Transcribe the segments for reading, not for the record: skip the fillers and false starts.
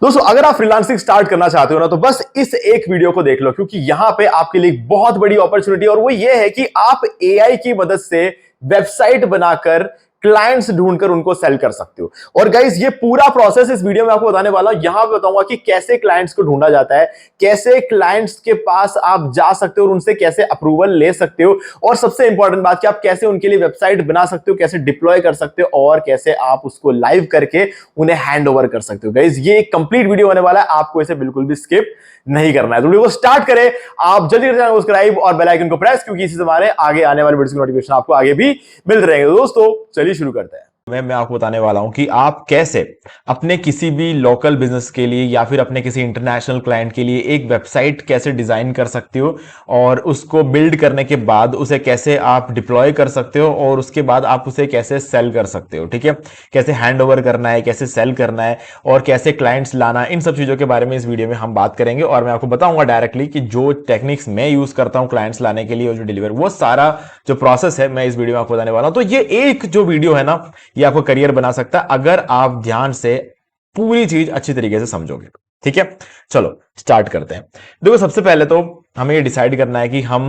दोस्तों अगर आप फ्रीलांसिंग स्टार्ट करना चाहते हो ना तो बस इस एक वीडियो को देख लो, क्योंकि यहां पे आपके लिए बहुत बड़ी अपॉर्चुनिटी और वो ये है कि आप एआई की मदद से वेबसाइट बनाकर क्लाइंट्स ढूंढकर उनको सेल कर सकते हो। और गाइस ये पूरा प्रोसेस इस वीडियो में आपको बताने वाला हूं। यहां पे बताऊंगा कि कैसे क्लाइंट्स को ढूंढा जाता है, कैसे क्लाइंट्स के पास आप जा सकते हो और उनसे कैसे अप्रूवल ले सकते हो, और सबसे इंपॉर्टेंट बात कि आप कैसे उनके लिए वेबसाइट बना सकते हो, कैसे डिप्लॉय कर सकते हो और कैसे आप उसको लाइव करके उन्हें हैंड ओवर कर सकते हो। गाइस ये एक कंप्लीट वीडियो होने वाला है, आपको इसे बिल्कुल भी स्किप नहीं करना है। तो वीडियो को स्टार्ट करें, आप जल्दी चैनल को सब्सक्राइब और बेल आइकन को प्रेस, क्योंकि इसी से हमारे आगे आने वाले वीडियोस की नोटिफिकेशन आपको आगे भी मिल रहेंगे। दोस्तों चलिए शुरू करते हैं। मैं आपको बताने वाला हूं कि आप कैसे अपने किसी भी लोकल बिजनेस के लिए या फिर अपने किसी इंटरनेशनल क्लाइंट के लिए एक वेबसाइट कैसे डिजाइन कर सकते हो, और उसको बिल्ड करने के बाद उसे कैसे आप डिप्लॉय कर सकते हो, और उसके बाद आप उसे कैसे सेल कर सकते हो। ठीक है, कैसे हैंड ओवर करना है, कैसे सेल करना है, और कैसे क्लाइंट्स लाना, इन सब चीजों के बारे में इस वीडियो में हम बात करेंगे। और मैं आपको बताऊंगा डायरेक्टली कि जो टेक्निक्स मैं यूज करता हूं क्लाइंट्स लाने के लिए और जो डिलीवर, वो सारा जो प्रोसेस है मैं इस वीडियो में आपको बताने वाला हूं। तो ये एक जो वीडियो है ना, ये आपको करियर बना सकता है अगर आप ध्यान से पूरी चीज अच्छी तरीके से समझोगे। ठीक है, चलो स्टार्ट करते हैं। देखो सबसे पहले तो हमें ये डिसाइड करना है कि हम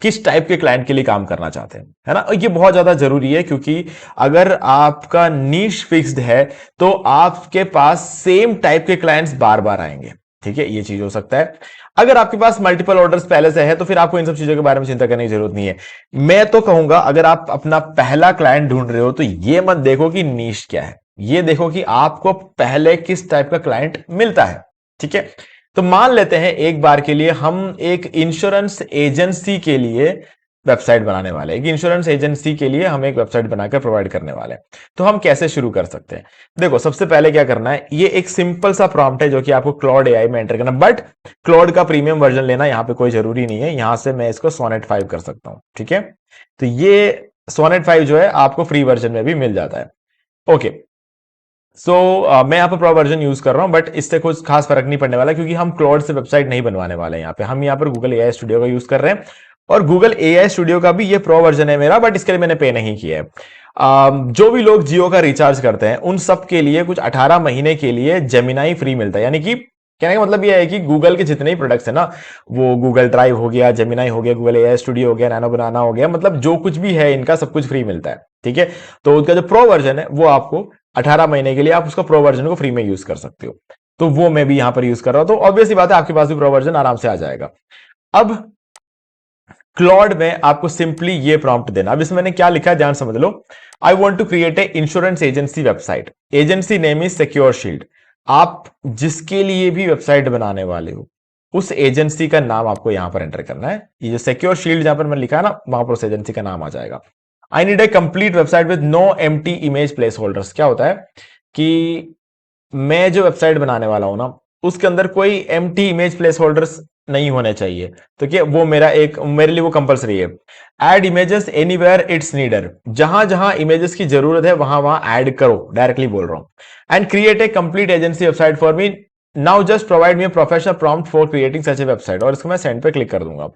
किस टाइप के क्लाइंट के लिए काम करना चाहते हैं, है ना। और ये बहुत ज्यादा जरूरी है, क्योंकि अगर आपका नीश फिक्स्ड है तो आपके पास सेम टाइप के क्लाइंट्स बार बार आएंगे। ठीक है, ये चीज हो सकता है। अगर आपके पास मल्टीपल ऑर्डर्स पहले से है तो फिर आपको इन सब चीजों के बारे में चिंता करने की जरूरत नहीं है। मैं तो कहूंगा अगर आप अपना पहला क्लाइंट ढूंढ रहे हो तो ये मत देखो कि नीश क्या है, ये देखो कि आपको पहले किस टाइप का क्लाइंट मिलता है। ठीक है, तो मान लेते हैं एक बार के लिए हम एक इंश्योरेंस एजेंसी के लिए वेबसाइट बनाने वाले हैं। एक इंश्योरेंस एजेंसी के लिए हम एक वेबसाइट बनाकर प्रोवाइड करने वाले हैं। तो हम कैसे शुरू कर सकते हैं? देखो सबसे पहले क्या करना है, ये एक सिंपल सा प्रॉम्प्ट है जो कि आपको क्लॉड एआई में एंटर करना, बट क्लॉड का प्रीमियम वर्जन लेना यहां पे कोई जरूरी नहीं है। यहां से मैं इसको सोनेट 5 कर सकता हूं। ठीक है, तो ये सोनेट 5 जो है आपको फ्री वर्जन में भी मिल जाता है। ओके, मैं यहाँ पर प्रो वर्जन यूज कर रहा हूं, बट इससे कुछ खास फर्क नहीं पड़ने वाला, क्योंकि हम क्लॉड से वेबसाइट नहीं बनवाने वाले हैं। हम यहाँ पर गूगल एआई स्टूडियो का यूज कर रहे हैं, और गूगल एआई स्टूडियो का भी ये प्रो वर्जन है मेरा, बट इसके लिए मैंने पे नहीं किया है। जो भी लोग जियो का रिचार्ज करते हैं उन सब के लिए कुछ 18 महीने के लिए जेमिनाई फ्री मिलता है। यानी कि कहने का मतलब यह है कि गूगल के जितने ही प्रोडक्ट्स है ना, वो गूगल ड्राइव हो गया, जेमिनाई हो गया, गूगल एआई स्टूडियो हो गया, नैनो बनाना हो गया, मतलब जो कुछ भी है इनका सब कुछ फ्री मिलता है। ठीक है, तो उसका जो प्रो वर्जन है वो आपको 18 महीने के लिए आप उसका प्रो वर्जन को फ्री में यूज कर सकते हो। तो वो मैं भी यहां पर यूज कर रहा हूं, तो ऑब्वियसली बात है आपके पास भी प्रो वर्जन आराम से आ जाएगा। अब क्लॉड में आपको सिंपली ये प्रॉम्प्ट देना। अब इसमें मैंने क्या लिखा है ध्यान समझ लो। I want to create a insurance agency website, agency name is secure shield. आप जिसके लिए भी वेबसाइट बनाने वाले हो उस एजेंसी का नाम आपको यहां पर एंटर करना है। ये जो सिक्योर शील्ड जहां पर मैंने लिखा है ना, वहां पर उस एजेंसी का नाम आ जाएगा। I need a complete website with no empty image placeholders. क्या होता है कि मैं जो वेबसाइट बनाने वाला हूं ना, उसके अंदर कोई एम्प्टी इमेज प्लेस होल्डर्स नहीं होने चाहिए। तो क्या वो मेरे लिए वो कंपलसरी है। ऐड इमेजेस एनीवेयर इट्स नीडर, जहां जहां इमेजेस की जरूरत है वहां वहां ऐड करो, डायरेक्टली बोल रहा हूं। And create a complete agency website for me now, just provide me a professional prompt for creating such A website. और इसको मैं सेंड पे क्लिक कर दूंगा।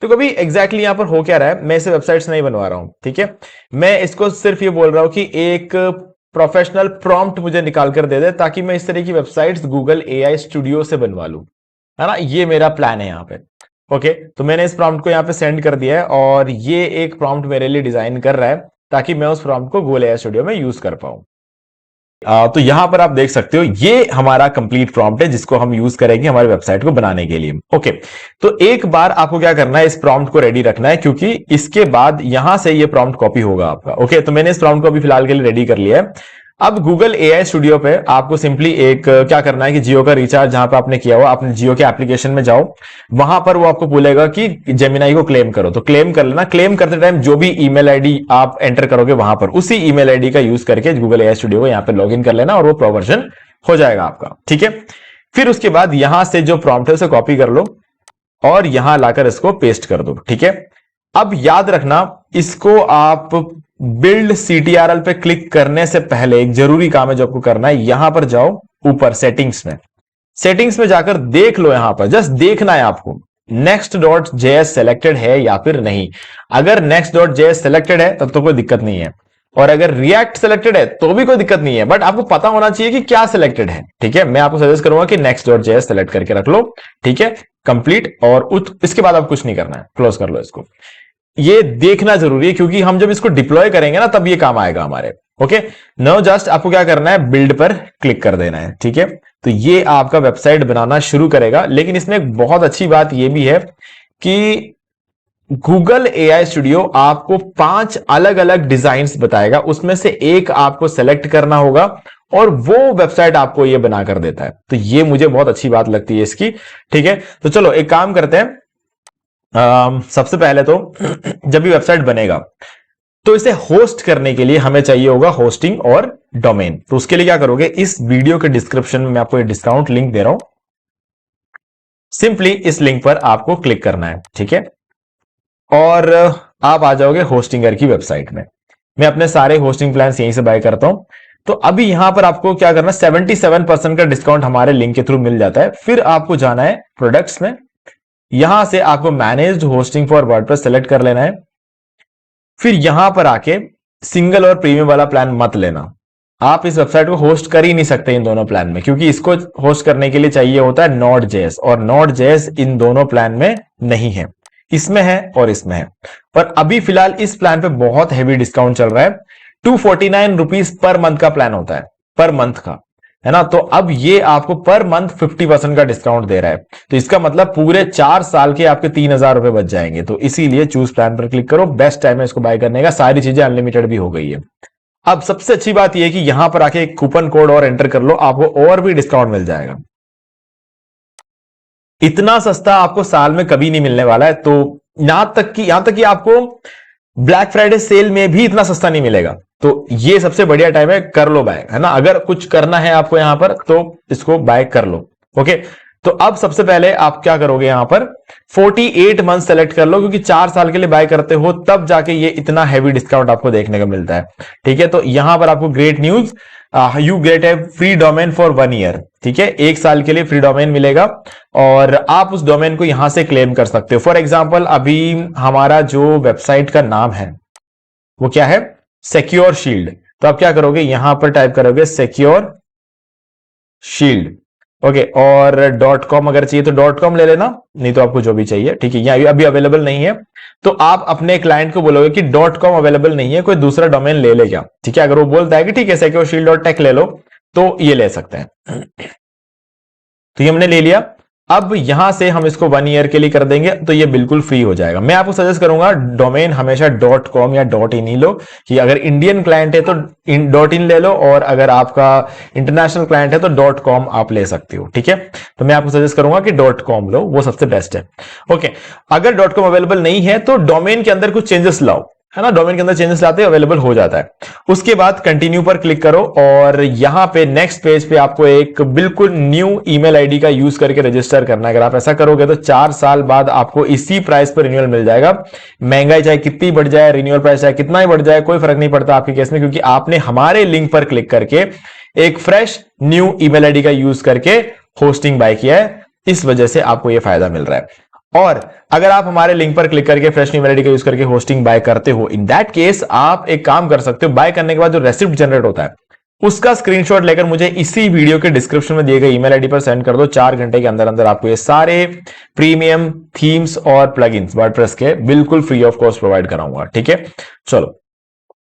तो कभी एग्जैक्टली यहां पर हो क्या रहा है, मैं इसे वेबसाइट्स नहीं बनवा रहा हूं। ठीक है, मैं इसको सिर्फ ये बोल रहा हूं कि एक प्रोफेशनल प्रॉम्प्ट मुझे निकाल कर दे दे, ताकि मैं इस तरह की वेबसाइट्स गूगल एआई स्टूडियो से बनवा लूं, है ना। ये मेरा प्लान है यहाँ पे। ओके, तो मैंने इस प्रॉम्प्ट को यहाँ पे सेंड कर दिया है, और ये एक प्रॉम्प्ट मेरे लिए डिजाइन कर रहा है ताकि मैं उस प्रॉम्प्ट को गूगल एआई स्टूडियो में यूज कर पाऊं। तो यहां पर आप देख सकते हो ये हमारा कंप्लीट प्रॉम्प्ट है जिसको हम यूज करेंगे हमारी वेबसाइट को बनाने के लिए। ओके, तो एक बार आपको क्या करना है, इस प्रॉम्प्ट को रेडी रखना है, क्योंकि इसके बाद यहां से ये प्रॉम्प्ट कॉपी होगा आपका। ओके, तो मैंने इस प्रॉम्प्ट को अभी फिलहाल के लिए रेडी कर लिया है। अब गूगल एआई स्टूडियो पे आपको सिंपली एक क्या करना है कि जियो का रिचार्ज जहां पे आपने किया हुआ, अपने जियो के एप्लीकेशन में जाओ, वहां पर वो आपको बोलेगा कि जेमिनाई को क्लेम करो, तो क्लेम कर लेना। क्लेम करते टाइम जो भी ईमेल आईडी आप एंटर करोगे वहां पर उसी ईमेल आईडी का यूज करके गूगल एआई स्टूडियो को यहां पे लॉग इन कर लेना, और वो प्रो वर्जन हो जाएगा आपका। ठीक है, फिर उसके बाद यहां से जो प्रॉम्प्ट है उसे कॉपी कर लो और यहां लाकर इसको पेस्ट कर दो। ठीक है, अब याद रखना, इसको आप बिल्ड सीटीआरएल पे क्लिक करने से पहले एक जरूरी काम है जो आपको करना है। यहां पर जाओ ऊपर सेटिंग्स में जाकर देख लो, यहां पर जस्ट देखना है आपको next.js सेलेक्टेड है या फिर नहीं। अगर next.js सेलेक्टेड है तब तो कोई दिक्कत नहीं है। और अगर रिएक्ट सिलेक्टेड है तो भी कोई दिक्कत नहीं है, बट आपको पता होना चाहिए कि क्या सिलेक्टेड है। ठीक है, मैं आपको सजेस्ट करूंगा कि next.js सेलेक्ट करके रख लो। ठीक है, कंप्लीट, और इसके बाद आप कुछ नहीं करना है, क्लोज कर लो इसको। ये देखना जरूरी है क्योंकि हम जब इसको डिप्लॉय करेंगे ना तब ये काम आएगा हमारे। ओके, नो जस्ट आपको क्या करना है, बिल्ड पर क्लिक कर देना है। ठीक है, तो ये आपका वेबसाइट बनाना शुरू करेगा। लेकिन इसमें एक बहुत अच्छी बात ये भी है कि गूगल एआई स्टूडियो आपको 5 अलग अलग डिजाइन्स बताएगा, उसमें से एक आपको सेलेक्ट करना होगा और वो वेबसाइट आपको ये बना कर देता है। तो ये मुझे बहुत अच्छी बात लगती है इसकी। ठीक है, तो चलो एक काम करते हैं। सबसे पहले तो जब भी वेबसाइट बनेगा तो इसे होस्ट करने के लिए हमें चाहिए होगा होस्टिंग और डोमेन। तो उसके लिए क्या करोगे, इस वीडियो के डिस्क्रिप्शन में मैं आपको एक डिस्काउंट लिंक दे रहा हूं, सिंपली इस लिंक पर आपको क्लिक करना है। ठीक है, और आप आ जाओगे होस्टिंगर की वेबसाइट में। मैं अपने सारे होस्टिंग प्लान यहीं से बाय करता हूं। तो अभी यहां पर आपको क्या करना है, 77% का डिस्काउंट हमारे लिंक के थ्रू मिल जाता है। फिर आपको जाना है प्रोडक्ट्स में, यहां से आपको managed hosting for WordPress select कर लेना है। फिर यहां पर आके सिंगल और प्रीमियम वाला प्लान मत लेना, आप इस वेबसाइट को होस्ट कर ही नहीं सकते इन दोनों प्लान में, क्योंकि इसको होस्ट करने के लिए चाहिए होता है Node.js, और Node.js इन दोनों प्लान में नहीं है, इसमें है और इसमें है। पर अभी फिलहाल इस प्लान पे बहुत हैवी डिस्काउंट चल रहा है, 249 रुपीज पर मंथ का प्लान होता है, पर मंथ का, है ना। तो अब ये आपको पर मंथ 50% का डिस्काउंट दे रहा है। तो इसका मतलब पूरे 4 साल के आपके 3,000 रुपए बच जाएंगे। तो इसीलिए चूज प्लान पर क्लिक करो, बेस्ट टाइम है इसको बाय करने का, सारी चीजें अनलिमिटेड भी हो गई है। अब सबसे अच्छी बात यह है कि यहां पर आके एक कूपन कोड और एंटर कर लो, आपको और भी डिस्काउंट मिल जाएगा। इतना सस्ता आपको साल में कभी नहीं मिलने वाला है। तो यहां तक कि आपको ब्लैक फ्राइडे सेल में भी इतना सस्ता नहीं मिलेगा। तो ये सबसे बढ़िया टाइम है, कर लो बाय, है ना। अगर कुछ करना है आपको यहां पर तो इसको बाय कर लो। ओके, तो अब सबसे पहले आप क्या करोगे, यहां पर 48 मंथ सेलेक्ट कर लो, क्योंकि 4 साल के लिए बाय करते हो तब जाके ये इतना हैवी डिस्काउंट आपको देखने को मिलता है। ठीक है, तो यहां पर आपको great news, you get A free domain for 1 year. ठीक है, 1 साल के लिए फ्री डोमेन मिलेगा और आप उस डोमेन को यहां से क्लेम कर सकते हो। फॉर एग्जाम्पल अभी हमारा जो वेबसाइट का नाम है वो क्या है, सिक्योर शील्ड। तो आप क्या करोगे, यहां पर टाइप करोगे सिक्योर शील्ड। ओके, और .com अगर चाहिए तो .com ले लेना, नहीं तो आपको जो भी चाहिए। ठीक है, यहां अभी अवेलेबल नहीं है तो आप अपने क्लाइंट को बोलोगे कि .com अवेलेबल नहीं है, कोई दूसरा डोमेन ले ले क्या। ठीक है, अगर वो बोलता है कि ठीक है सिक्योर शील्ड .tech ले लो तो ये ले सकते हैं। तो ये हमने ले लिया। अब यहां से हम इसको 1 ईयर के लिए कर देंगे तो ये बिल्कुल फ्री हो जाएगा। मैं आपको सजेस्ट करूंगा डोमेन हमेशा .com या .in ही लो, कि अगर इंडियन क्लाइंट है तो .in ले लो, और अगर आपका इंटरनेशनल क्लाइंट है तो .com आप ले सकते हो। ठीक है, तो मैं आपको सजेस्ट करूंगा कि .com लो, वो सबसे बेस्ट है। ओके, अगर .com अवेलेबल नहीं है तो डोमेन के अंदर कुछ चेंजेस लाओ, है ना। डोमेन के अंदर चेंजेस लाते अवेलेबल हो जाता है। उसके बाद कंटिन्यू पर क्लिक करो और यहां पे नेक्स्ट पेज पे आपको एक बिल्कुल न्यू ईमेल आईडी का यूज करके रजिस्टर करना है। अगर आप ऐसा करोगे तो 4 साल बाद आपको इसी प्राइस पर रिन्यूअल मिल जाएगा। महंगाई चाहे कितनी बढ़ जाए, रिन्यूअल प्राइस चाहे कितना ही बढ़ जाए, कोई फर्क नहीं पड़ता आपके केस में, क्योंकि आपने हमारे लिंक पर क्लिक करके एक फ्रेश न्यू ईमेल आईडी का यूज करके होस्टिंग बाय किया है, इस वजह से आपको यह फायदा मिल रहा है। और अगर आप हमारे लिंक पर क्लिक करके फ्रेश ईमेल आईडी का यूज करके होस्टिंग बाय करते हो, इन दैट केस आप एक काम कर सकते हो, बाय करने के बाद जो रेसिप्ट जनरेट होता है उसका स्क्रीनशॉट लेकर मुझे इसी वीडियो के डिस्क्रिप्शन में दिए गए ईमेल आईडी पर सेंड कर दो। 4 घंटे के अंदर अंदर आपको ये सारे प्रीमियम थीम्स और प्लगइन्स वर्डप्रेस के बिल्कुल फ्री ऑफ कॉस्ट प्रोवाइड कराऊंगा। ठीक है, चलो,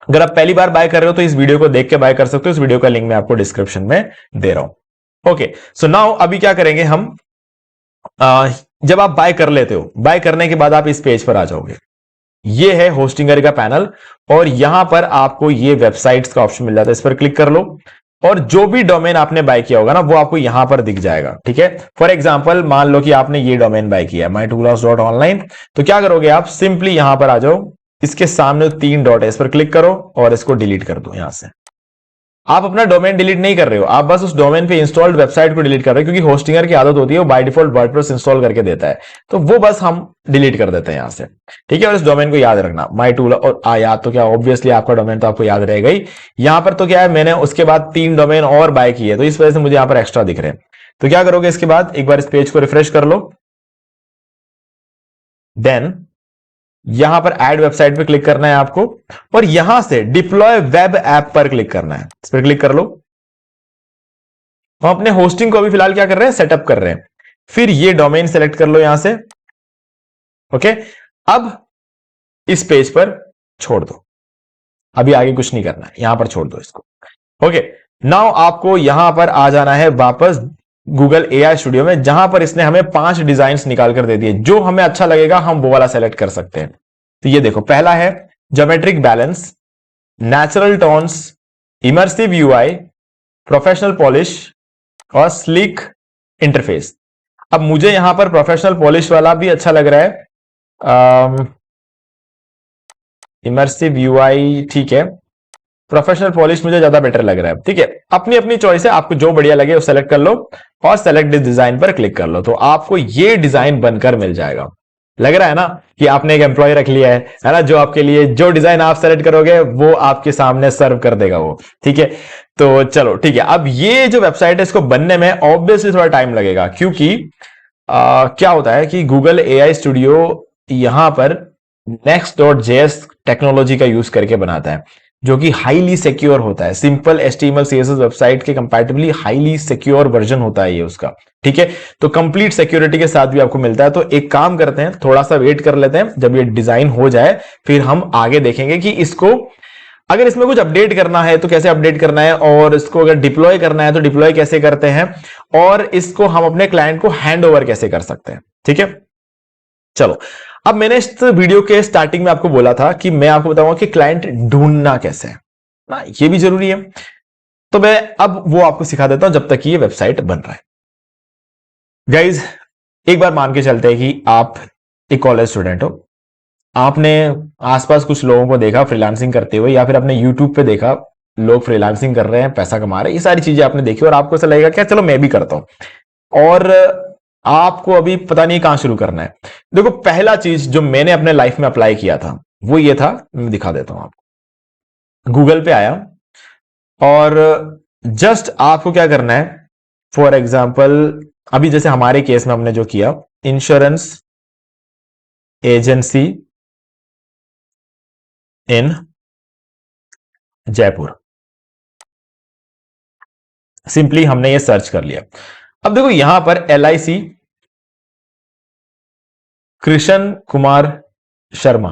अगर आप पहली बार बाय कर रहे हो तो इस वीडियो को देख के बाय कर सकते हो, इस वीडियो का लिंक मैं आपको डिस्क्रिप्शन में दे रहा हूं। ओके, सो नाउ अभी क्या करेंगे हम, जब आप बाय कर लेते हो, बाय करने के बाद आप इस पेज पर आ जाओगे, ये है होस्टिंगर का पैनल, और यहां पर आपको ये वेबसाइट्स का ऑप्शन मिल जाता है, इस पर क्लिक कर लो और जो भी डोमेन आपने बाय किया होगा ना वो आपको यहां पर दिख जाएगा। ठीक है, फॉर एग्जांपल मान लो कि आपने ये डोमेन बाय किया mytools.online, तो क्या करोगे आप, सिंपली यहां पर आ जाओ, इसके सामने 3 डॉट है, इस पर क्लिक करो और इसको डिलीट कर दो। यहां से आप अपना डोमेन डिलीट नहीं कर रहे हो, आप बस उस डोमेन पे इंस्टॉल्ड वेबसाइट को डिलीट कर रहे हो, क्योंकि होस्टिंगर की आदत होती है वो बाय डिफॉल्ट वर्डप्रेस इंस्टॉल करके देता है, तो वो बस हम डिलीट कर देते हैं यहां से। ठीक है, और इस डोमेन को याद रखना mytool, और याद तो क्या, ऑब्वियसली आपका डोमेन तो आपको याद रहेगा ही। यहां पर तो क्या है, मैंने उसके बाद 3 डोमेन और बाय किए, तो इस वजह से मुझे यहां पर एक्स्ट्रा दिख रहे हैं। तो क्या करोगे, इसके बाद एक बार इस पेज को रिफ्रेश कर लो, देन यहां पर ऐड वेबसाइट पे क्लिक करना है आपको और यहां से डिप्लॉय वेब ऐप पर क्लिक करना है। इस पर क्लिक कर लो। हम अपने होस्टिंग को अभी फिलहाल क्या कर रहे हैं, सेटअप कर रहे हैं। फिर ये डोमेन सेलेक्ट कर लो यहां से। ओके, अब इस पेज पर छोड़ दो, अभी आगे कुछ नहीं करना है, यहां पर छोड़ दो इसको। ओके, नाउ आपको यहां पर आ जाना है वापस गूगल एआई स्टूडियो में, जहां पर इसने हमें 5 डिजाइन निकाल कर दे दिए। जो हमें अच्छा लगेगा हम वो वाला सेलेक्ट कर सकते हैं। तो ये देखो, पहला है geometric balance, natural tones, immersive UI, professional polish और स्लीक इंटरफेस। अब मुझे यहां पर प्रोफेशनल पॉलिश वाला भी अच्छा लग रहा है। इमर्सिव यूआई ठीक है, प्रोफेशनल पॉलिश मुझे ज्यादा बेटर लग रहा है। ठीक है, अपनी अपनी चॉइस है, आपको जो बढ़िया लगे वो सेलेक्ट कर लो और सेलेक्ट दिस डिजाइन पर क्लिक कर लो। तो आपको ये डिजाइन बनकर मिल जाएगा। लग रहा है ना कि आपने एक एम्प्लॉय रख लिया है ना, जो आपके लिए जो डिजाइन आप सेलेक्ट करोगे वो आपके सामने सर्व कर देगा वो। ठीक है, तो चलो ठीक है। अब ये जो वेबसाइट है इसको बनने में ऑब्वियसली थोड़ा टाइम लगेगा, क्योंकि क्या होता है कि गूगल एआई स्टूडियो यहां पर next.js टेक्नोलॉजी का यूज करके बनाता है, जो कि हाईली सिक्योर होता है। सिंपल HTML CSS वेबसाइट के कंपैटिबली हाईली सिक्योर वर्जन होता है ये उसका। ठीक है, तो कंप्लीट सिक्योरिटी के साथ भी आपको मिलता है। तो एक काम करते हैं, थोड़ा सा वेट कर लेते हैं, जब ये डिजाइन हो जाए फिर हम आगे देखेंगे कि इसको अगर इसमें कुछ अपडेट करना है तो कैसे अपडेट करना है, और इसको अगर डिप्लॉय करना है तो डिप्लॉय कैसे करते हैं, और इसको हम अपने क्लाइंट को हैंड ओवर कैसे कर सकते हैं। ठीक है, चलो। अब मैंने इस वीडियो के स्टार्टिंग में आपको बोला था कि मैं आपको बताऊंगा कि क्लाइंट ढूंढना कैसे है ना, ये भी जरूरी है। तो मैं अब वो आपको सिखा देता हूं जब तक कि ये वेबसाइट बन रहा है। गाइज, एक बार मान के चलते हैं कि आप एक कॉलेज स्टूडेंट हो, आपने आसपास कुछ लोगों को देखा फ्रीलांसिंग करते हुए, या फिर आपने यूट्यूब पे देखा लोग फ्रीलांसिंग कर रहे हैं, पैसा कमा रहे हैं, ये सारी चीजें आपने देखी और आपको ऐसा लगेगा क्या चलो मैं भी करता हूं, और आपको अभी पता नहीं कहां शुरू करना है। देखो, पहला चीज जो मैंने अपने लाइफ में अप्लाई किया था वो ये था, मैं दिखा देता हूं आपको। गूगल पे आया और जस्ट आपको क्या करना है, फॉर एग्जाम्पल अभी जैसे हमारे केस में हमने जो किया, इंश्योरेंस एजेंसी इन जयपुर, सिंपली हमने ये सर्च कर लिया। अब देखो यहां पर LIC कृष्ण कुमार शर्मा,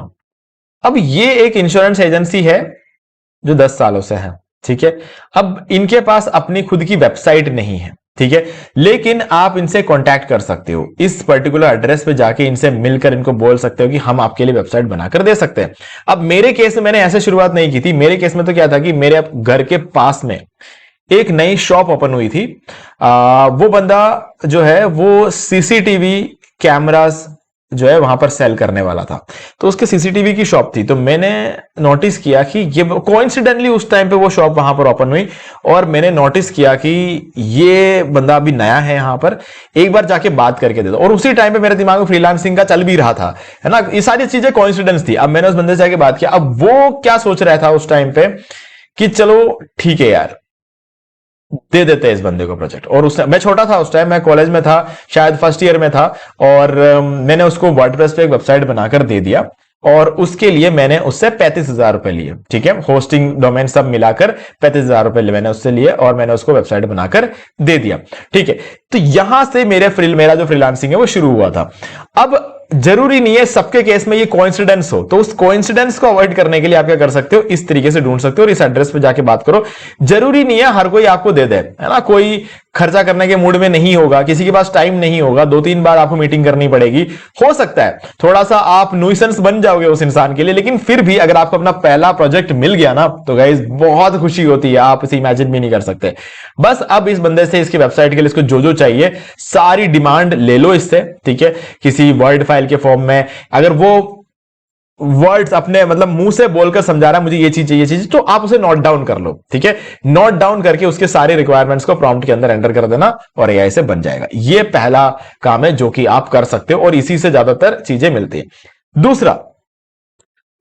अब ये एक इंश्योरेंस एजेंसी है जो 10 सालों से है। ठीक है, अब इनके पास अपनी खुद की वेबसाइट नहीं है। ठीक है, लेकिन आप इनसे कांटेक्ट कर सकते हो, इस पर्टिकुलर एड्रेस पे जाके इनसे मिलकर इनको बोल सकते हो कि हम आपके लिए वेबसाइट बनाकर दे सकते हैं। अब मेरे केस में मैंने ऐसे शुरुआत नहीं की थी। मेरे केस में तो क्या था कि मेरे घर के पास में एक नई शॉप ओपन हुई थी। वो बंदा जो है वो CCTV कैमरास जो है वहां पर सेल करने वाला था, तो उसके CCTV की शॉप थी। तो मैंने नोटिस किया कि ये कोइंसिडेंटली उस टाइम पे वो शॉप वहां पर ओपन हुई, और मैंने नोटिस किया कि ये बंदा अभी नया है यहाँ पर, एक बार जाके बात करके दे दो। और उसी टाइम पे मेरे दिमाग में फ्रीलांसिंग का चल भी रहा था, है ना, ये सारी चीजें कोइंसिडेंस थी। अब मैंने उस बंदे से जाके बात किया। अब वो क्या सोच रहा था उस टाइम पे कि चलो ठीक है यार, दे देते हैं इस बंदे को प्रोजेक्ट। और उसने, मैं छोटा था उस टाइम, मैं कॉलेज में था, शायद फर्स्ट ईयर में था, और मैंने उसको वर्डप्रेस पे एक वेबसाइट बनाकर दे दिया, और उसके लिए मैंने उससे 35,000 रुपए लिए। ठीक है, होस्टिंग डोमेन सब मिलाकर 35,000 रुपए मैंने उससे लिए, और मैंने उसको वेबसाइट बनाकर दे दिया। ठीक है, तो यहां से मेरा जो फ्रीलांसिंग है वो शुरू हुआ था। अब जरूरी नहीं है सबके केस में ये कोइंसिडेंस हो, तो उस कोइंसिडेंस को अवॉइड करने के लिए आप क्या कर सकते हो, इस तरीके से ढूंढ सकते हो और इस एड्रेस पे जाके बात करो। जरूरी नहीं है हर कोई आपको दे दे, है ना, कोई खर्चा करने के मूड में नहीं होगा, किसी के पास टाइम नहीं होगा, 2-3 बार आपको मीटिंग करनी पड़ेगी, हो सकता है थोड़ा सा आप न्यूसेंस बन जाओगे उस इंसान के लिए, लेकिन फिर भी अगर आपको अपना पहला प्रोजेक्ट मिल गया ना, तो गाइस बहुत खुशी होती है, आप इसे इमेजिन भी नहीं कर सकते। बस अब इस बंदे से इसकी वेबसाइट के लिए इसको जो जो चाहिए सारी डिमांड ले लो इससे। ठीक है, किसी वर्ड फाइल के फॉर्म में, अगर वो वर्ड्स अपने मतलब मुंह से बोलकर समझा रहा है मुझे ये चीज चाहिए, चीज, तो आप उसे नोट डाउन कर लो। ठीक है, नोट डाउन करके उसके सारे रिक्वायरमेंट्स को प्रॉम्प्ट के अंदर एंटर कर देना और AI से बन जाएगा। ये पहला काम है जो कि आप कर सकते हो, और इसी से ज्यादातर चीजें मिलती है। दूसरा,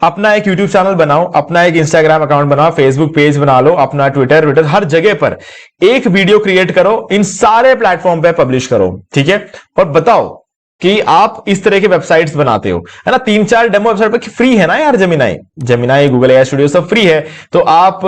अपना एक YouTube चैनल बनाओ, अपना एक Instagram अकाउंट बनाओ, Facebook पेज बना लो, अपना ट्विटर हर जगह पर एक वीडियो क्रिएट करो, इन सारे प्लेटफॉर्म पे पब्लिश करो। ठीक है, और बताओ कि आप इस तरह के वेबसाइट्स बनाते हो, है ना। 3-4 डेमो वेबसाइट पर फ्री है ना यार, जेमिनाई गूगल एआई स्टूडियो सब फ्री है। तो आप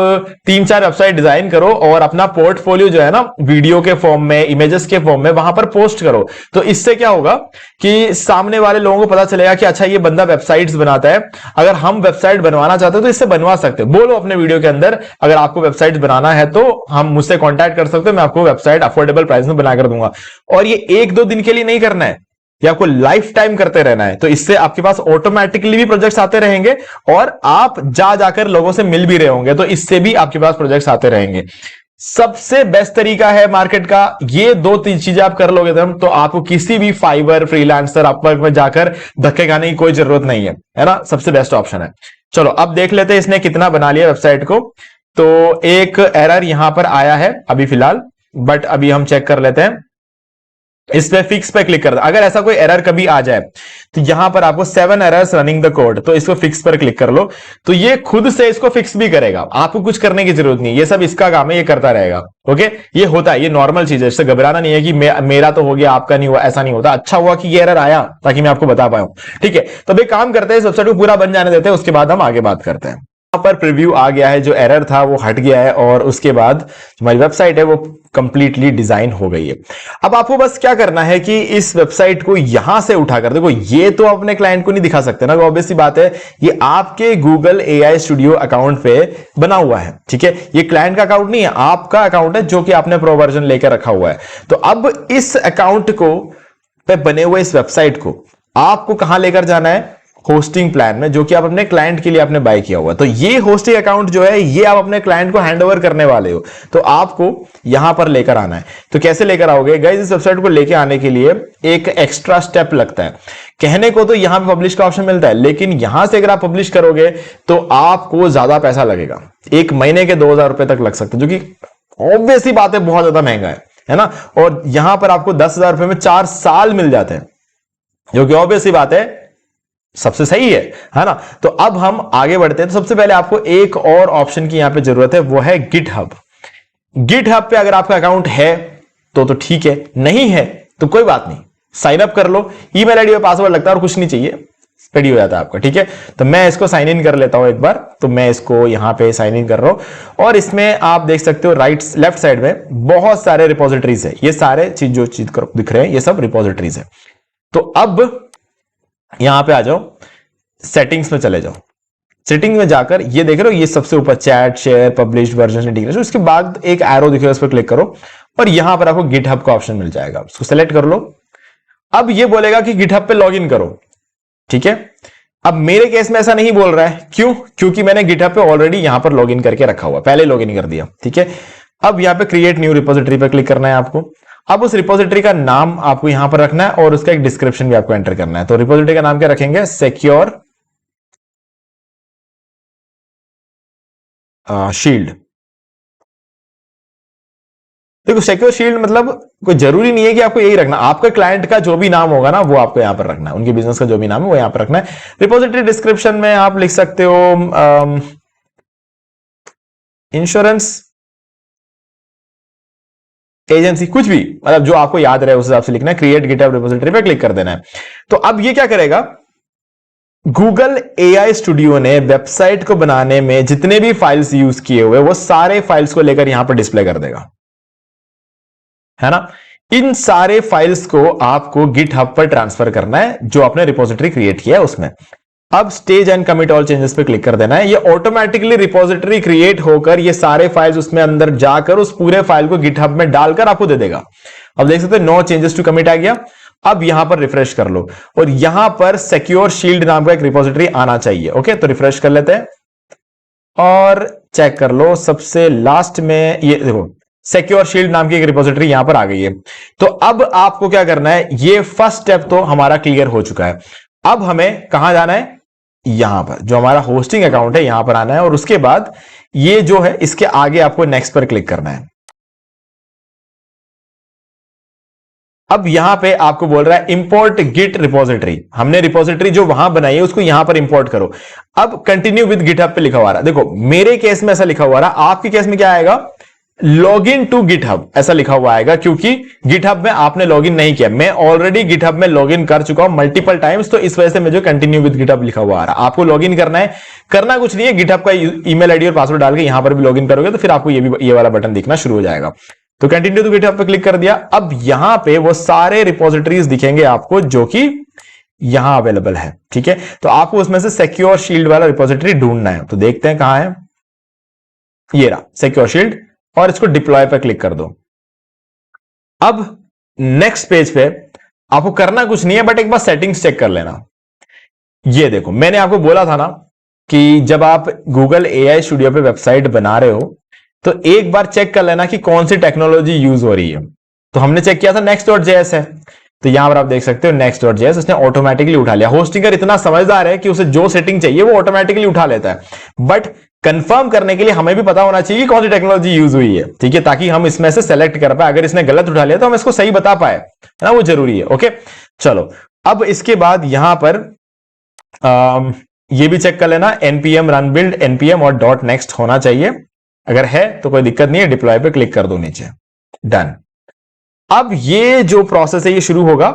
3-4 वेबसाइट डिजाइन करो और अपना पोर्टफोलियो जो है ना, वीडियो के फॉर्म में, इमेजेस के फॉर्म में वहां पर पोस्ट करो। तो इससे क्या होगा कि सामने वाले लोगों को पता चलेगा कि अच्छा ये बंदा वेबसाइट्स बनाता है, अगर हम वेबसाइट बनवाना चाहते हो तो इससे बनवा सकते हो। बोलो अपने वीडियो के अंदर, अगर आपको वेबसाइट बनाना है तो हम मुझसे कॉन्टैक्ट कर सकते हो, मैं आपको वेबसाइट अफोर्डेबल प्राइस में बना कर दूंगा। और ये 1-2 दिन के लिए नहीं करना है, ये आपको लाइफ टाइम करते रहना है। तो इससे आपके पास ऑटोमेटिकली भी प्रोजेक्ट्स आते रहेंगे और आप जाकर लोगों से मिल भी रहे होंगे, तो इससे भी आपके पास प्रोजेक्ट्स आते रहेंगे। सबसे बेस्ट तरीका है मार्केट का, ये 2-3 चीजें आप कर लोगे तो आपको किसी भी फाइवर, फ्रीलांसर, अपवर्क में जाकर धक्के खाने की कोई जरूरत नहीं है ना। सबसे बेस्ट ऑप्शन है। चलो अब देख लेते हैं इसने कितना बना लिया वेबसाइट को। तो एक एरर यहां पर आया है अभी फिलहाल, बट अभी हम चेक कर लेते हैं। इस पे फिक्स पे क्लिक कर दो। अगर ऐसा कोई एरर कभी आ जाए तो यहां पर आपको 7 एरर्स रनिंग द कोड, तो इसको फिक्स पर क्लिक कर लो। तो ये खुद से इसको फिक्स भी करेगा, आपको कुछ करने की जरूरत नहीं, ये सब इसका काम है, ये करता रहेगा। ओके, ये होता है, ये नॉर्मल चीज है, इससे घबराना नहीं है कि मेरा तो हो गया आपका नहीं हुआ, ऐसा नहीं होता। अच्छा हुआ कि ये एरर आया ताकि मैं आपको बता पाऊं। ठीक है, तो एक काम करते हैं, इस वेबसाइट को पूरा बन जाने देते हैं, उसके बाद हम आगे बात करते हैं। पर प्रीव्यू आ गया है, जो एरर था वो हट गया है और उसके बाद हमारी वेबसाइट है वो कंप्लीटली डिजाइन हो गई है। अब आपको बस क्या करना है कि इस वेबसाइट को यहां से उठाकर, देखो ये तो अपने क्लाइंट को नहीं दिखा सकते ना, ऑब्वियस सी बात है, ये आपके गूगल एआई स्टूडियो अकाउंट पे बना हुआ है। ठीक है, ये क्लाइंट का अकाउंट नहीं है, आपका अकाउंट है जो कि आपने प्रो वर्जन लेकर रखा हुआ है। तो अब इस अकाउंट को पे बने हुए इस वेबसाइट को आपको कहां लेकर जाना है, होस्टिंग प्लान में, जो कि आप अपने क्लाइंट के लिए आपने बाय किया हुआ है। तो ये होस्टिंग अकाउंट जो है ये आप अपने क्लाइंट को हैंडओवर करने वाले हो, तो आपको यहां पर लेकर आना है। तो कैसे लेकर आओगे गाइस, इस वेबसाइट को लेकर आने के लिए एक एक्स्ट्रा स्टेप लगता है। कहने को तो यहां पे पब्लिश का ऑप्शन मिलता है, लेकिन यहां से अगर आप पब्लिश करोगे तो आपको ज्यादा पैसा लगेगा, 1 महीने के 2,000 रुपए तक लग सकते हैं, जो कि ऑब्वियस सी बात है बहुत ज्यादा महंगा है ना। और यहां पर आपको 10,000 रुपए में 4 साल मिल जाते हैं, जो कि ऑब्वियस सी बात है सबसे सही है ना। तो अब हम आगे बढ़ते हैं। तो सबसे पहले आपको एक और ऑप्शन की यहां पे जरूरत है, वो है गिटहब। गिटहब पे अगर आपका अकाउंट है तो ठीक है, नहीं है तो कोई बात नहीं, साइन अप कर लो। ईमेल आईडी और पासवर्ड लगता है और कुछ नहीं चाहिए, रेडी हो जाता है आपका। ठीक है, तो मैं इसको साइन इन कर लेता हूं एक बार। तो मैं इसको यहां पे साइन इन कर रहा हूं और इसमें आप देख सकते हो लेफ्ट साइड में बहुत सारे रिपोजिटरीज है। ये सारे जो चीज दिख रहे हैं ये सब रिपोजिटरीज है। तो अब यहां पे आ जाओ, सेटिंग्स में चले जाओ। सेटिंग में जाकर ये देख रहे हो, ये सबसे ऊपर chat, share, publish, version integration, उसके बाद एक एरो दिख रहा है, उस पर क्लिक करो और यहां पर आपको गिटहब का ऑप्शन मिल जाएगा, उसको सेलेक्ट कर लो। अब ये बोलेगा कि गिटहब पे लॉगिन करो। ठीक है, अब मेरे केस में ऐसा नहीं बोल रहा है, क्यों? क्योंकि मैंने गिटहब पे ऑलरेडी यहां पर लॉगिन करके रखा हुआ, पहले लॉगिन कर दिया। ठीक है, अब यहां पे क्रिएट न्यू रिपोजिटरी पे क्लिक करना है आपको। अब उस रिपोजिटरी का नाम आपको यहां पर रखना है और उसका एक डिस्क्रिप्शन भी आपको एंटर करना है। तो रिपोजिटरी का नाम क्या रखेंगे, सिक्योर शील्ड। देखो सिक्योर शील्ड मतलब कोई जरूरी नहीं है कि आपको यही रखना, आपके क्लाइंट का जो भी नाम होगा ना वो आपको यहां पर रखना है, उनके बिजनेस का जो भी नाम है वो यहां पर रखना है। रिपोजिटरी डिस्क्रिप्शन में आप लिख सकते हो इंश्योरेंस एजेंसी, कुछ भी, मतलब जो आपको याद रहे उस हिसाब से लिखना है। क्रिएट गिटहब रिपोजिटरी पे क्लिक कर देना है। तो अब ये क्या करेगा, गूगल एआई स्टूडियो ने वेबसाइट को बनाने में जितने भी फाइल्स यूज किए हुए वो सारे फाइल्स को लेकर यहां पर डिस्प्ले कर देगा, है ना। इन सारे फाइल्स को आपको गिटहब पर ट्रांसफर करना है, जो आपने रिपोजिटरी क्रिएट किया है उसमें। अब stage and commit all changes पे क्लिक कर देना है। ये ऑटोमेटिकली रिपोजिटरी क्रिएट होकर ये सारे फाइल्स उसमें अंदर जाकर उस पूरे फाइल को गिटहब में डालकर आपको दे देगा। अब देख सकते हैं नो चेंजेस टू कमिट आ गया। अब यहां पर रिफ्रेश कर लो और यहां पर सिक्योर शील्ड नाम का एक रिपोजिटरी आना चाहिए। ओके, तो रिफ्रेश कर लेते हैं और चेक कर लो, सबसे लास्ट में ये देखो सिक्योर शील्ड नाम की एक रिपोजिटरी यहां पर आ गई है। तो अब आपको क्या करना है, ये फर्स्ट स्टेप तो हमारा क्लियर हो चुका है। अब हमें कहां जाना है, यहां पर जो हमारा होस्टिंग अकाउंट है यहां पर आना है और उसके बाद ये जो है इसके आगे आपको नेक्स्ट पर क्लिक करना है। अब यहां पे आपको बोल रहा है इंपोर्ट गिट रिपोजिटरी, हमने रिपोजिटरी जो वहां बनाई है उसको यहां पर इंपोर्ट करो। अब कंटिन्यू विद गिटहब पे लिखा हुआ रहा, देखो मेरे केस में ऐसा लिखा हुआ रहा, आपके केस में क्या आएगा, लॉग इन टू गिटहब ऐसा लिखा हुआ आएगा, क्योंकि गिटहब में आपने लॉग इन नहीं किया। मैं ऑलरेडी गिटहब में लॉग इन कर चुका हूं मल्टीपल टाइम्स, तो इस वजह से मुझे कंटिन्यू विद गिटहब लिखा हुआ आ रहा है। आपको लॉग इन करना है, करना कुछ नहीं है, गिटहब का ईमेल आईडी और पासवर्ड डाल के यहां पर भी लॉग इन करोगे तो फिर आपको ये वाला बटन दिखना शुरू हो जाएगा। तो कंटिन्यू टू गिटहब पे क्लिक कर दिया। अब यहां पे वो सारे रिपोजिटरीज दिखेंगे आपको जो कि यहां अवेलेबल है, ठीक है। तो आपको उसमें से सिक्योर शील्ड वाला रिपोजिटरी ढूंढना है। तो देखते हैं कहां है, ये रहा सिक्योर शील्ड, और इसको डिप्लॉय पे क्लिक कर दो। अब नेक्स्ट पेज पे आपको करना कुछ नहीं है, बट एक बार सेटिंग्स चेक कर लेना। ये देखो, मैंने आपको बोला था ना कि जब आप गूगल एआई स्टूडियो पे वेबसाइट बना रहे हो तो एक बार चेक कर लेना कि कौन सी टेक्नोलॉजी यूज हो रही है। तो हमने चेक किया था next.js है, तो यहां पर आप देख सकते हो next.js उसने ऑटोमेटिकली उठा लिया। होस्टिंगर इतना समझदार है कि उसे जो सेटिंग चाहिए वो ऑटोमेटिकली उठा लेता है, बट कंफर्म करने के लिए हमें भी पता होना चाहिए कि कौन सी टेक्नोलॉजी यूज हुई है, ठीक है, ताकि हम इसमें से सेलेक्ट कर पाए। अगर इसने गलत उठा लिया तो हम इसको सही बता पाए, है ना, वो जरूरी है। ओके, चलो अब इसके बाद यहां पर ये भी चेक कर लेना npm run build npm और .next होना चाहिए। अगर है तो कोई दिक्कत नहीं है, डिप्लॉय पे क्लिक कर दो नीचे, डन। अब ये जो प्रोसेस है ये शुरू होगा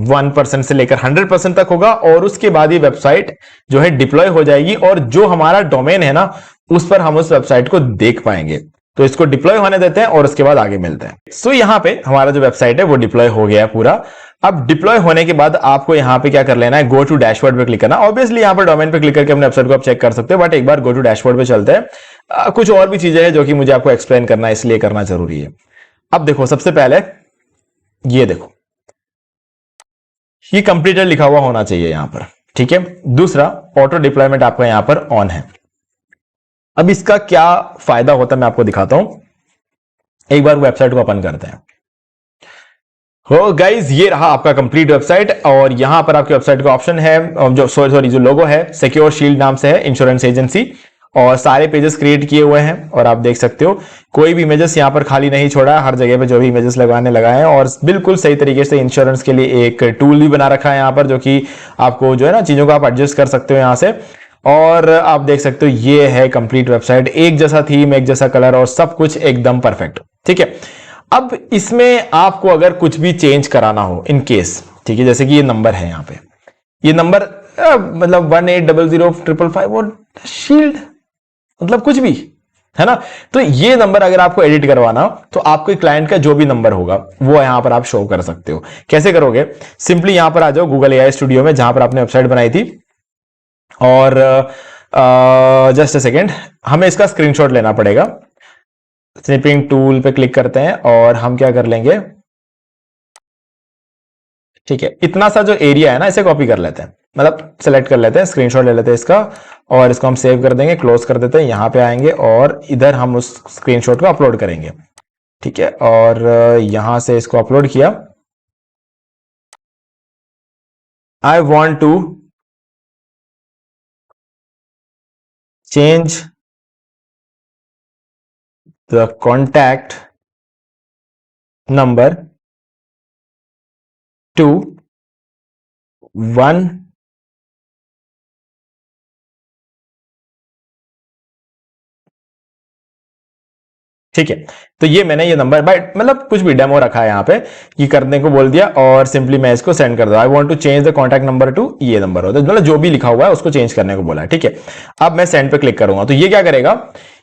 1% से लेकर 100% तक होगा, और उसके बाद ये वेबसाइट जो है डिप्लॉय हो जाएगी, और जो हमारा डोमेन है ना उस पर हम उस वेबसाइट को देख पाएंगे। तो इसको डिप्लॉय होने देते हैं और उसके बाद आगे मिलते हैं। सो यहां पे हमारा जो वेबसाइट है वो डिप्लॉय हो गया है पूरा। अब डिप्लॉय होने के बाद आपको यहां पे क्या कर लेना है, गो टू डैशबोर्ड पे क्लिक करना। ऑब्वियसली यहां पर डोमेन पे क्लिक करके अपने वेबसाइट को आप चेक कर सकते हो, बट एक बार गो टू डैशबोर्ड पे चलते हैं। कुछ और भी चीजें हैं जो कि मुझे आपको एक्सप्लेन करना है, इसलिए करना जरूरी है। अब देखो, सबसे पहले ये देखो, ये कंप्लीटेड लिखा हुआ होना चाहिए यहां पर, ठीक है। दूसरा, ऑटो डिप्लॉयमेंट आपका यहां पर ऑन है। अब इसका क्या फायदा होता है मैं आपको दिखाता हूं। एक बार वेबसाइट को ओपन करते हैं। हो गाइज, ये रहा आपका कंप्लीट वेबसाइट, और यहां पर आपके वेबसाइट का ऑप्शन है, जो लोगो है सिक्योर शील्ड नाम से है, इंश्योरेंस एजेंसी, और सारे पेजेस क्रिएट किए हुए हैं। और आप देख सकते हो कोई भी इमेजेस यहां पर खाली नहीं छोड़ा है, हर जगह पे जो भी इमेजेस लगाने लगाए हैं, और बिल्कुल सही तरीके से इंश्योरेंस के लिए एक टूल भी बना रखा है यहां पर, जो कि आपको जो है ना चीजों को आप एडजस्ट कर सकते हो यहां से। और आप देख सकते हो ये है कंप्लीट वेबसाइट, एक जैसा थीम, एक जैसा कलर, और सब कुछ एकदम परफेक्ट, ठीक है। अब इसमें आपको अगर कुछ भी चेंज कराना हो इन केस, ठीक है, जैसे कि ये नंबर है यहां पे, ये नंबर मतलब 180055 और शील्ड, मतलब कुछ भी, है ना। तो ये नंबर अगर आपको एडिट करवाना हो तो आपके क्लाइंट का जो भी नंबर होगा वो यहां पर आप शो कर सकते हो। कैसे करोगे, सिंपली यहां पर आ जाओ गूगल एआई स्टूडियो में, जहां पर आपने वेबसाइट बनाई थी, और जस्ट अ सेकेंड, हमें इसका स्क्रीनशॉट लेना पड़ेगा। स्निपिंग टूल पे क्लिक करते हैं और हम क्या कर लेंगे, ठीक है, इतना सा जो एरिया है ना इसे कॉपी कर लेते हैं, मतलब सेलेक्ट कर लेते हैं, स्क्रीनशॉट ले लेते हैं इसका, और इसको हम सेव कर देंगे, क्लोज कर देते हैं। यहां पे आएंगे और इधर हम उस स्क्रीनशॉट को अपलोड करेंगे, ठीक है। और यहां से इसको अपलोड किया। I want to change the contact number to 1 ठीक है। तो ये मैंने ये नंबर बाय मतलब कुछ भी डेमो रखा है यहां पे, ये करने को बोल दिया, और सिंपली मैं इसको सेंड कर दूं। I want to change the contact number to, ये नंबर होता है, मतलब जो भी लिखा हुआ है उसको चेंज करने को बोला है, ठीक है। अब मैं सेंड पे क्लिक करूंगा तो ये क्या करेगा,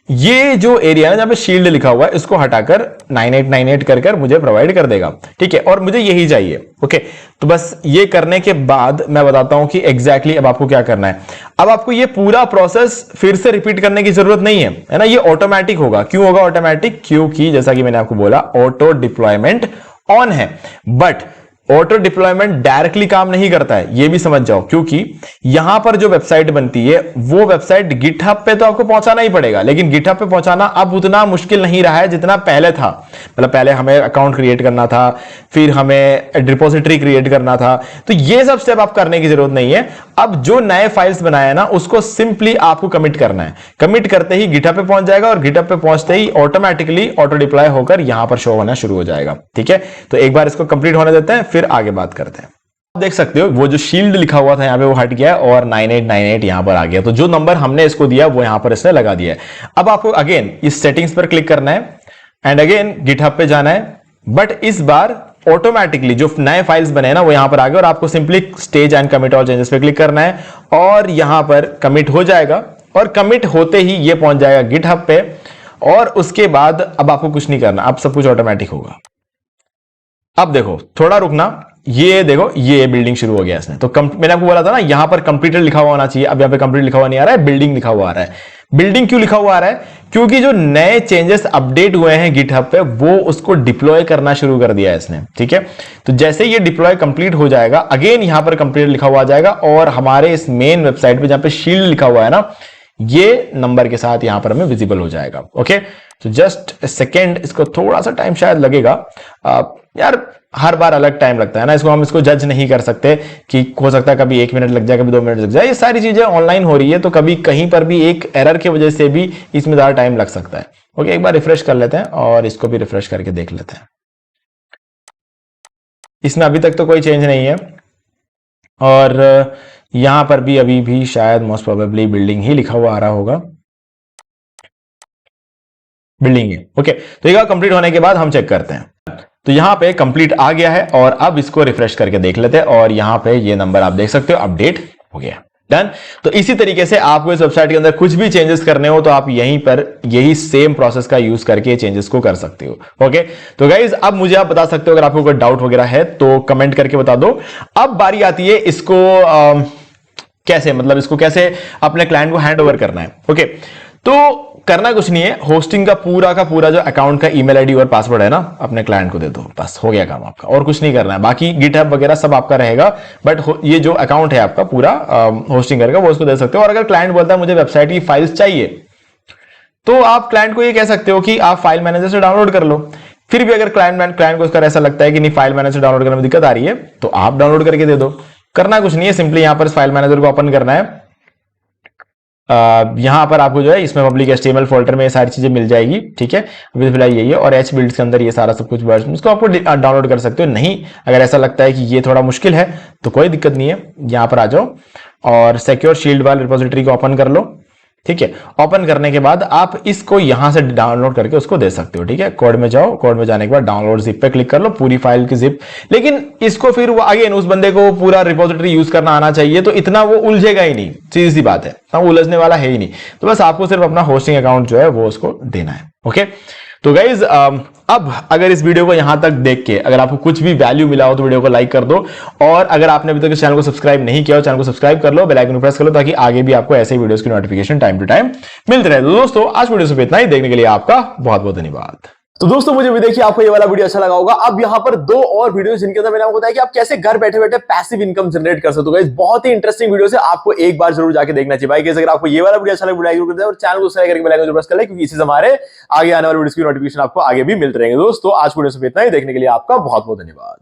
ये जो एरिया है जहां पे शील्ड लिखा हुआ है इसको हटाकर 9898 कर मुझे प्रोवाइड कर देगा, ठीक है। और मुझे यही चाहिए, ओके। तो बस ये करने के बाद मैं बताता हूं कि एग्जैक्टली अब आपको क्या करना है। अब आपको ये पूरा प्रोसेस फिर से रिपीट करने की जरूरत नहीं है ना, ये ऑटोमेटिक होगा। क्यों होगा ऑटोमेटिक, क्योंकि जैसा कि मैंने आपको बोला ऑटो डिप्लॉयमेंट ऑन है, बट ऑटो डिप्लॉयमेंट डायरेक्टली काम नहीं करता है, ये भी समझ जाओ, क्योंकि यहां पर जो वेबसाइट बनती है वो वेबसाइट गिटहब पे तो आपको पहुंचाना ही पड़ेगा, लेकिन गिटहब पे पहुंचाना अब उतना मुश्किल नहीं रहा है जितना पहले था। मतलब पहले हमें अकाउंट क्रिएट करना था, फिर हमें डिपॉजिटरी क्रिएट करना था, तो ये सब स्टेप आप करने की जरूरत नहीं है। अब जो नए फाइल्स बनाए ना उसको सिंपली आपको कमिट करना है, कमिट करते ही गिटहब पे पहुंच जाएगा, और गिटहब पे पहुंचते ही ऑटोमेटिकली ऑटो डिप्लॉय होकर यहां पर शो होना शुरू हो जाएगा, ठीक है। तो एक बार इसको कंप्लीट होने देते हैं, फिर आगे बात करते हैं। आप देख सकते हो वो जो शील्ड लिखा हुआ था यहां पे वो हट गया और 9898 यहां पर आ गया। तो जो नंबर हमने इसको दिया वो यहां पर इसने लगा दिया है। अब आपको अगेन इस सेटिंग्स पर क्लिक करना है, एंड अगेन गिटहब पे जाना है, बट इस बार ऑटोमेटिकली जो नए फाइल्स बने हैं ना वो यहां पर आ गए और आपको simply stage and commit all changes पे क्लिक करना है और यहां पर कमिट हो जाएगा और कमिट होते ही ये पहुंच जाएगा गिटहब पे। और उसके बाद अब आपको कुछ नहीं करना, अब सब कुछ ऑटोमेटिक होगा। अब देखो थोड़ा रुकना, ये देखो ये बिल्डिंग शुरू हो गया इसने। तो मैंने आपको बोला था ना यहां पर कंप्लीटेड लिखा हुआ होना चाहिए, अब यहां पे कंप्लीट लिखा हुआ नहीं आ रहा है, बिल्डिंग लिखा हुआ आ रहा है। बिल्डिंग क्यों लिखा हुआ आ रहा है? क्योंकि जो नए चेंजेस अपडेट हुए हैं गिटहब पे वो उसको डिप्लॉय करना शुरू कर दिया है इसने, ठीक है। तो जैसे ये डिप्लॉय कंप्लीट हो जाएगा, अगेन यहां पर कंप्लीट लिखा हुआ आ जाएगा और हमारे इस मेन वेबसाइट पे जहां पे शील्ड लिखा हुआ है ना, ये नंबर के साथ यहां पर हमें विजिबल हो जाएगा। ओके, तो जस्ट सेकेंड, इसको थोड़ा सा टाइम शायद लगेगा। यार हर बार अलग टाइम लगता है ना, इसको हम इसको जज नहीं कर सकते कि हो सकता है कभी 1 मिनट लग जाए, कभी 2 मिनट लग जाए। ये सारी चीजें ऑनलाइन हो रही है तो कभी कहीं पर भी एक एरर की वजह से भी इसमें ज्यादा टाइम लग सकता है। ओके, एक बार रिफ्रेश कर लेते हैं और इसको भी रिफ्रेश करके देख लेते हैं। इसमें अभी तक तो कोई चेंज नहीं है और यहां पर भी अभी भी शायद मोस्ट प्रोबेबली बिल्डिंग ही लिखा हुआ आ रहा होगा, बिल्डिंग है। ओके, तो ये कंप्लीट होने के बाद हम चेक करते हैं। तो यहां पे कंप्लीट आ गया है और अब इसको रिफ्रेश करके देख लेते हैं और यहां पे ये नंबर आप देख सकते हो अपडेट हो गया। डन। तो इसी तरीके से आपको इस वेबसाइट के अंदर कुछ भी चेंजेस करने हो तो आप यहीं पर यही सेम प्रोसेस का यूज करके चेंजेस को कर सकते हो। ओके, तो गाइज अब मुझे आप बता सकते हो अगर आपको कोई डाउट वगैरह है तो कमेंट करके बता दो। अब बारी आती है इसको कैसे, मतलब इसको कैसे अपने क्लाइंट को हैंड ओवर करना है। ओके, तो करना कुछ नहीं है, होस्टिंग का पूरा जो अकाउंट का ईमेल आईडी और पासवर्ड है ना अपने क्लाइंट को दे दो, बस हो गया काम आपका। और कुछ नहीं करना है, बाकी गिटहब वगैरह सब आपका रहेगा, बट ये जो अकाउंट है आपका पूरा होस्टिंग करेगा वो उसको दे सकते हो। और अगर क्लाइंट बोलता है मुझे वेबसाइट की फाइल्स चाहिए तो आप क्लाइंट को ये कह सकते हो कि आप फाइल मैनेजर से डाउनलोड कर लो। फिर भी अगर क्लाइंट को उसका ऐसा लगता है कि नहीं फाइल मैनेजर से डाउनलोड करने में दिक्कत आ रही है तो आप डाउनलोड करके दे दो। करना कुछ नहीं है, सिंपली यहां पर फाइल मैनेजर को ओपन करना है। यहां पर आपको जो है इसमें पब्लिक HTML फोल्डर में ये सारी चीजें मिल जाएगी, ठीक है। अभी फिलहाल यही है और एच बिल्ड्स के अंदर ये सारा सब कुछ वर्जन इसको आपको डाउनलोड कर सकते हो। नहीं, अगर ऐसा लगता है कि ये थोड़ा मुश्किल है तो कोई दिक्कत नहीं है, यहां पर आ जाओ और सिक्योर शील्ड वाले रिपोजिटरी को ओपन कर लो, ठीक है। ओपन करने के बाद आप इसको यहां से डाउनलोड करके उसको दे सकते हो, ठीक है। कोड में जाओ, कोड में जाने के बाद डाउनलोड जिप पे क्लिक कर लो, पूरी फाइल की जिप। लेकिन इसको फिर वो अगेन उस बंदे को पूरा रिपोजिटरी यूज करना आना चाहिए, तो इतना वो उलझेगा ही नहीं, सीधी सी बात है, वो उलझने वाला है ही नहीं। तो बस आपको सिर्फ अपना होस्टिंग अकाउंट जो है वो उसको देना है। ओके, तो गाइज अब अगर इस वीडियो को यहां तक देख के अगर आपको कुछ भी वैल्यू मिला हो तो वीडियो को लाइक कर दो और अगर आपने अभी तक इस चैनल को सब्सक्राइब नहीं किया हो चैनल को सब्सक्राइब कर लो, बेल आइकन प्रेस कर लो ताकि आगे भी आपको ऐसे वीडियोस की नोटिफिकेशन टाइम टू टाइम मिलते रहे। तो दोस्तों आज वीडियो से इतना ही, देखने के लिए आपका बहुत बहुत धन्यवाद। तो दोस्तों मुझे भी देखिए आपको ये वाला वीडियो अच्छा लगा होगा। अब यहाँ पर 2 और वीडियोस जिनके अंदर मैंने आपको बताया कि आप कैसे घर बैठे बैठे पैसिव इनकम जनरेट कर सकते हो। गाइस बहुत ही इंटरेस्टिंग वीडियो है, आपको एक बार जरूर जाके देखना चाहिए। भाई गाइस अगर आपको ये वाला वीडियो अच्छा लगा वीडियो कर दे और चैनल को सब्सक्राइब करके बेल आइकन प्रेस कर ले, क्योंकि इससे हमारे आगे आने वाले वीडियोस की नोटिफिकेशन आपको आगे भी मिलते रहेंगे। दोस्तों आज वीडियो से इतना ही, देखने के लिए आपका बहुत बहुत धन्यवाद।